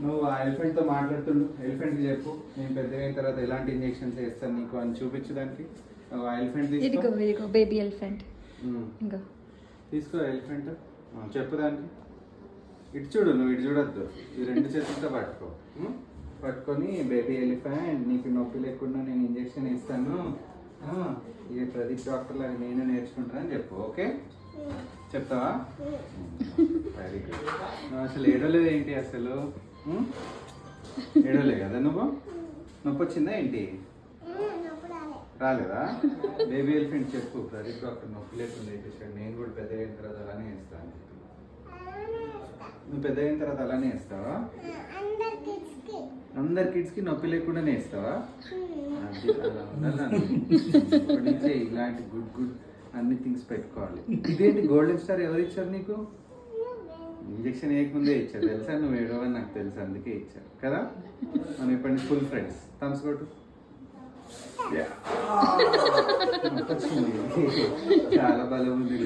నువ్వు ఆ ఎలిఫెంట్ తో మాట్లాడుతుండు. ఎలిఫెంట్ కి చెప్పు, నేను పెద్దగా అయిన తర్వాత ఎలాంటి ఇంజెక్షన్స్ వేస్తాను నీకు అని చూపించు దానికి. ఆ ఎలిఫెంట్ తీసుకో. ఇదిగో బేబీ ఎలిఫెంట్. ఇంకా తీసుకో ఎలిఫెంట్. చెప్పు దానికి. ఇటు చూడు, నువ్వు ఇటు చూడొద్దు. ఈ రెండు చేతులతో పట్టుకో. పట్టుకొని బేబీ ఎలిఫెంట్, నీకు నొప్పి లేకుండా నేను ఇంజెక్షన్ ఇస్తాను. ఇది ప్రదీప్ డాక్టర్ లాగా నేను నేర్చుకుంటానని చెప్పు. ఓకే చెప్తావా? Very good. నువ్వు అసలు ఏడవలేదు ఏంటి అసలు? ఏడవలే కదా నువ్వు? నొప్పి వచ్చిందా ఏంటి? రాలేదా? బేబీ ఎలిఫెంట్ చెప్పు, ప్రదీప్ డాక్టర్ నొప్పి లేకుండా వేసేసాడు, నేను కూడా పెద్ద అయిన తర్వాత అలానే వేస్తాను. నువ్వు పెద్ద అయిన తర్వాత అలానే వేస్తావా? అందరి కిడ్స్ కి నొప్పి లేకుండానే వేస్తావా? ఇప్పటి నుంచే ఇలాంటి గుడ్ అన్ని థింగ్స్ పెట్టుకోవాలి. ఇదేంటి గోల్డెన్ స్టార్ ఎవరు ఇచ్చారు నీకు? ఇంజక్షన్ వేయకముందే ఇచ్చారు తెలుసా? నువ్వు ఏడవని నాకు తెలుసు, అందుకే ఇచ్చారు కదా. మనం ఇప్పటి నుంచి ఫుల్ ఫ్రెండ్స్. థమ్స్ కొట్టు. చాలా బలం ఉంది.